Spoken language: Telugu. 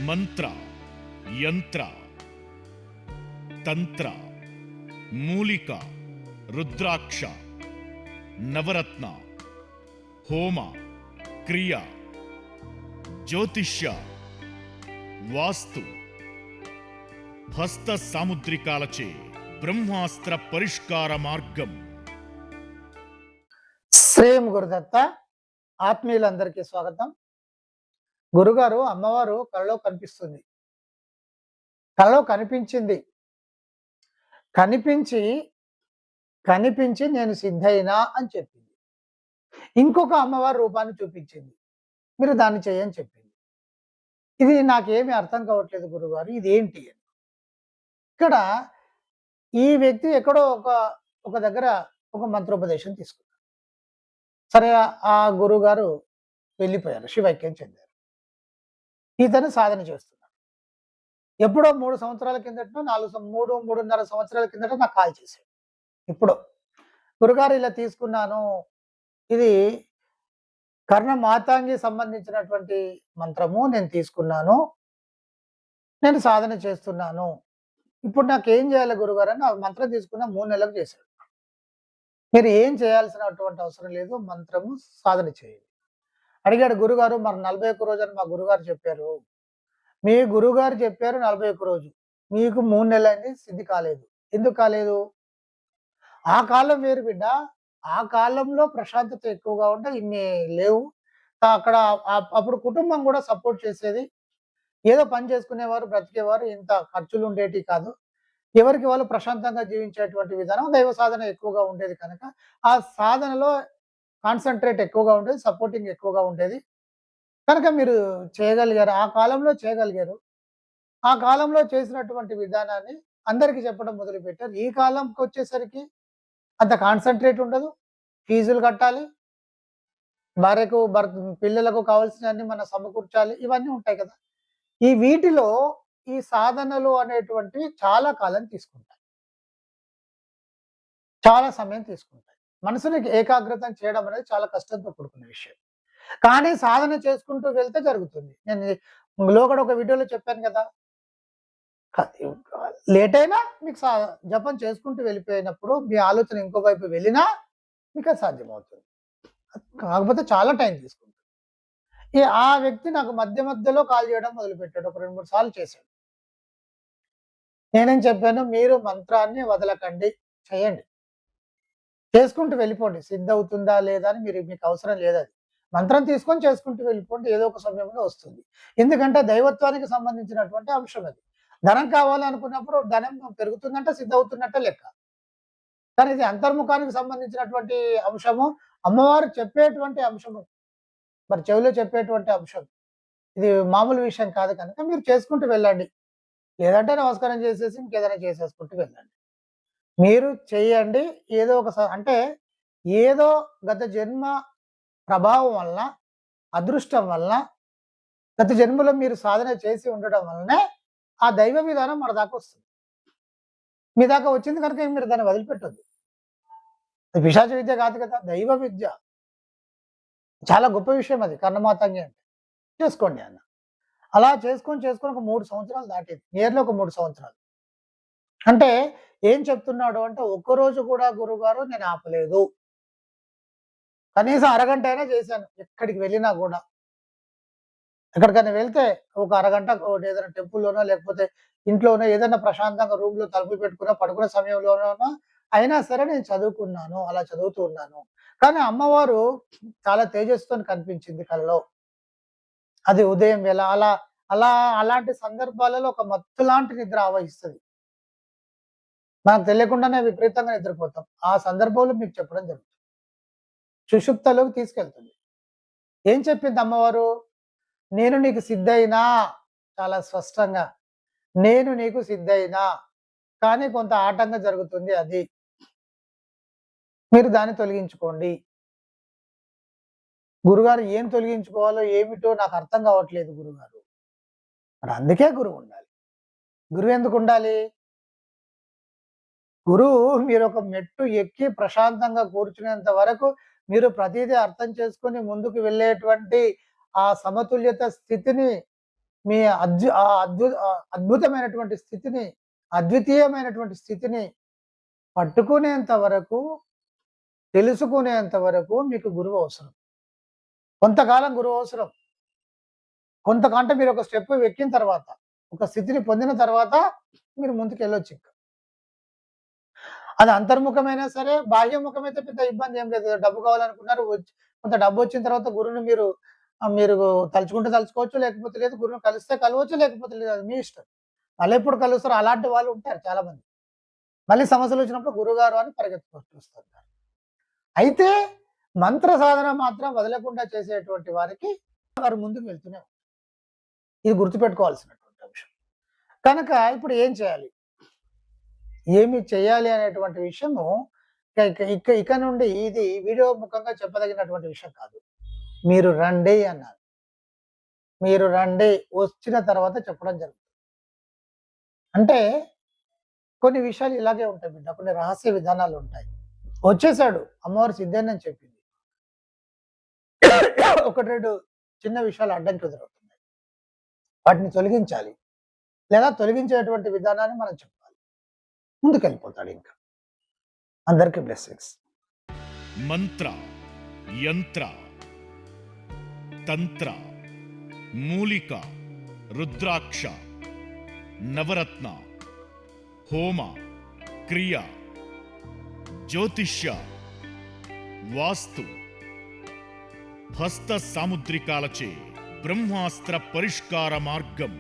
మంత్ర, యంత్ర, తంత్ర, మూలిక, రుద్రాక్ష, నవరత్న, హోమ, క్రియ, జ్యోతిష్య, వాస్తు, హస్త సాముద్రికాలచే బ్రహ్మాస్త్ర పరిష్కార మార్గం. శ్రీం గురుదత్త. ఆత్మీయులందరికీ స్వాగతం. గురుగారు, అమ్మవారు కలలో కనిపిస్తుంది. కలలో కనిపించింది. కనిపించి నేను సిద్ధైనా అని చెప్పింది. ఇంకొక అమ్మవారి రూపాన్ని చూపించింది. మీరు దాన్ని చేయని చెప్పింది. ఇది నాకేమీ అర్థం కావట్లేదు గురుగారు, ఇదేంటి అని. ఇక్కడ ఈ వ్యక్తి ఎక్కడో ఒక దగ్గర ఒక మంత్రోపదేశం తీసుకున్నారు. సరే, ఆ గురుగారు వెళ్ళిపోయారు, శివైక్యం చెందారు. ఇతను సాధన చేస్తున్నాడు. ఎప్పుడో 3 సంవత్సరాల కిందట, 3.5 సంవత్సరాల కిందట నాకు కాల్ చేశాడు. ఇప్పుడు గురుగారు ఇలా తీసుకున్నాను, ఇది కర్ణ మాతాంగి సంబంధించినటువంటి మంత్రము నేను తీసుకున్నాను, నేను సాధన చేస్తున్నాను, ఇప్పుడు నాకు ఏం చేయాలి గురుగారు అని. ఆ మంత్రం తీసుకున్న 3 నెలలకు చేశాడు. మీరు ఏం చేయాల్సినటువంటి అవసరం లేదు, మంత్రము సాధన చేయండి. అడిగాడు గురుగారు, మరి 41 రోజు అని మా గురుగారు చెప్పారు. మీ గురుగారు చెప్పారు 41 రోజు, మీకు 3 నెలలైంది, సిద్ధి కాలేదు. ఎందుకు కాలేదు? ఆ కాలం వేరు బిడ్డ. ఆ కాలంలో ప్రశాంతత ఎక్కువగా ఉంటే ఇన్ని లేవు. అక్కడ అప్పుడు కుటుంబం కూడా సపోర్ట్ చేసేది. ఏదో పని చేసుకునేవారు, బ్రతికేవారు. ఇంత ఖర్చులు ఉండేటివి కాదు. ఎవరికి వాళ్ళు ప్రశాంతంగా జీవించేటువంటి విధానం, దైవ సాధన ఎక్కువగా ఉండేది కనుక ఆ సాధనలో కాన్సన్ట్రేట్ ఎక్కువగా ఉండేది, సపోర్టింగ్ ఎక్కువగా ఉండేది కనుక మీరు చేయగలిగారు. ఆ కాలంలో చేయగలిగారు. ఆ కాలంలో చేసినటువంటి విధానాన్ని అందరికీ చెప్పడం మొదలుపెట్టారు. ఈ కాలంకి వచ్చేసరికి అంత కాన్సన్ట్రేట్ ఉండదు. ఫీజులు కట్టాలి, భార్యకు పిల్లలకు కావాల్సినవన్నీ మనం సమకూర్చాలి, ఇవన్నీ ఉంటాయి కదా. ఈ వీటిలో ఈ సాధనలు అనేటువంటివి చాలా కాలం తీసుకుంటాయి, చాలా సమయం తీసుకుంటాయి. మనసుని ఏకాగ్రతం చేయడం అనేది చాలా కష్టంతో కూడుకున్న విషయం. కానీ సాధన చేసుకుంటూ వెళ్తే జరుగుతుంది. నేను లోగడ ఒక వీడియోలో చెప్పాను కదా, లేట్ అయినా మీకు జపం చేసుకుంటూ వెళ్ళిపోయినప్పుడు మీ ఆలోచన ఇంకో వైపు వెళ్ళినా మీకు అది సాధ్యమవుతుంది. కాకపోతే చాలా టైం తీసుకుంటుంది. ఆ వ్యక్తి నాకు మధ్యలో కాల్ చేయడం మొదలుపెట్టాడు. ఒక 2-3 సార్లు చేశాడు. నేనేం చెప్పాను, మీరు మంత్రాన్ని వదలకండి, చేయండి, చేసుకుంటూ వెళ్ళిపోండి. సిద్ధ అవుతుందా లేదా అని మీకు అవసరం లేదు. అది మంత్రం తీసుకొని చేసుకుంటూ వెళ్ళిపోండి, ఏదో ఒక సమయంలో వస్తుంది. ఎందుకంటే దైవత్వానికి సంబంధించినటువంటి అంశం అది. ధనం కావాలనుకున్నప్పుడు ధనం పెరుగుతుందంటే సిద్ధ అవుతున్నట్టే లెక్క. కానీ ఇది అంతర్ముఖానికి సంబంధించినటువంటి అంశము, అమ్మవారు చెప్పేటువంటి అంశము, మరి చెవిలో చెప్పేటువంటి అంశం. ఇది మామూలు విషయం కాదు కనుక మీరు చేసుకుంటూ వెళ్ళండి. లేదంటే నమస్కారం చేసేసి ఇంకేదైనా చేసేసుకుంటూ వెళ్ళండి. మీరు చేయండి. ఏదో అంటే ఏదో గత జన్మ ప్రభావం వలన, అదృష్టం వలన, గత జన్మలో మీరు సాధన చేసి ఉండడం వలనే ఆ దైవ విధానం మన దాకా వస్తుంది. మీ దాకా వచ్చింది కనుక మీరు దాన్ని వదిలిపెట్టొద్దు. పిశాచ విద్య కాదు కదా, దైవ విద్య. చాలా గొప్ప విషయం అది. కర్ణమాతంగి అంటే చేసుకోండి అన్న. అలా చేసుకొని ఒక 3 సంవత్సరాలు దాటింది. నియర్లీ ఒక 3 సంవత్సరాలు. అంటే ఏం చెప్తున్నాడు అంటే, ఒక్కరోజు కూడా గురుగారు నేను ఆపలేదు. కనీసం అరగంట అయినా చేశాను. ఎక్కడికి వెళ్ళినా కూడా, ఎక్కడికైనా వెళ్తే ఒక అరగంట ఏదైనా టెంపుల్లోనో లేకపోతే ఇంట్లోనో ఏదైనా ప్రశాంతంగా రూమ్లో తలుపులు పెట్టుకున్నా, పడుకునే సమయంలోనో అయినా సరే నేను చదువుకున్నాను, అలా చదువుతూ ఉన్నాను. కానీ అమ్మవారు చాలా తేజస్సుతో కనిపించింది కలలో. అది ఉదయం వేళ. అలాంటి సందర్భాలలో ఒక మత్తు లాంటి నిద్ర ఆవహిస్తుంది. మనకు తెలియకుండానే విపరీతంగా నిద్రపోతాం. ఆ సందర్భంలో మీకు చెప్పడం జరుగుతుంది. సుషుప్తలోకి తీసుకెళ్తుంది. ఏం చెప్పింది అమ్మవారు? నేను నీకు సిద్ధైనా, చాలా స్పష్టంగా, నేను నీకు సిద్ధైనా, కానీ కొంత ఆటంకం జరుగుతుంది, అది మీరు దాన్ని తొలగించుకోండి. గురుగారు, ఏం తొలగించుకోవాలో ఏమిటో నాకు అర్థం కావట్లేదు గురుగారు. మరి అందుకే గురువు ఉండాలి. గురువు ఎందుకు ఉండాలి? గురువు మీరు ఒక మెట్టు ఎక్కి ప్రశాంతంగా కూర్చునేంత వరకు మీరు ప్రతిదీ అర్థం చేసుకొని ముందుకు వెళ్ళేటువంటి ఆ సమతుల్యత స్థితిని మీ అద్భుతమైనటువంటి స్థితిని, అద్వితీయమైనటువంటి స్థితిని పట్టుకునేంత వరకు, తెలుసుకునేంత వరకు మీకు గురువు అవసరం. కొంతకాలం గురువు అవసరం. కొంతకంటే మీరు ఒక స్టెప్ ఎక్కిన తర్వాత, ఒక స్థితిని పొందిన తర్వాత మీరు ముందుకెళ్ళొచ్చింక. అది అంతర్ముఖమైనా సరే, బాహ్యముఖమైతే పెద్ద ఇబ్బంది ఏం లేదు. డబ్బు కావాలనుకున్నారు, కొంత డబ్బొచ్చిన తర్వాత గురువుని మీరు తలుచుకుంటే తలుచుకోవచ్చు, లేకపోతే లేదు. గురువుని కలిస్తే కలవచ్చు, లేకపోతే లేదు. అది మీ ఇష్టం. మళ్ళెప్పుడు కలుస్తారో అలాంటి వాళ్ళు ఉంటారు చాలామంది. మళ్ళీ సమస్యలొచ్చినప్పుడు గురువుగారు అని పరిగెత్తుకొస్తుంటారు. అయితే మంత్ర సాధన మాత్రం వదలకుండా చేసేటువంటి వారికి వారు ముందుకు వెళ్తూనే ఉంటారు. ఇది గుర్తుపెట్టుకోవాల్సినటువంటి అంశం. కనుక ఇప్పుడు ఏం చేయాలి? ఏమి చేయాలి అనేటువంటి విషయము ఇక నుండి ఇది వీడియో ముఖంగా చెప్పదగినటువంటి విషయం కాదు. మీరు రండి అన్నారు. మీరు రండి, వచ్చిన తర్వాత చెప్పడం జరుగుతుంది. అంటే కొన్ని విషయాలు ఇలాగే ఉంటాయి బిడ్డ. కొన్ని రహస్య విధానాలు ఉంటాయి. వచ్చేసాడు, అమ్మవారు సిద్ధేనని చెప్పింది. ఒకటి రెండు చిన్న విషయాలు అడ్డంకి ఎదురవుతున్నాయి. వాటిని తొలగించాలి, లేదా తొలగించేటువంటి విధానాన్ని మనం చెప్పాలి. ముందుకెళ్ళిపోతాడు ఇంకా. అందరికీ బ్లెస్సింగ్స్. మంత్ర, యంత్ర, తంత్ర, మూలిక, రుద్రాక్ష, నవరత్న, హోమ, క్రియ, జ్యోతిష్య, వాస్తు, హస్త సాముద్రికాలచే బ్రహ్మాస్త్ర పరిష్కార మార్గం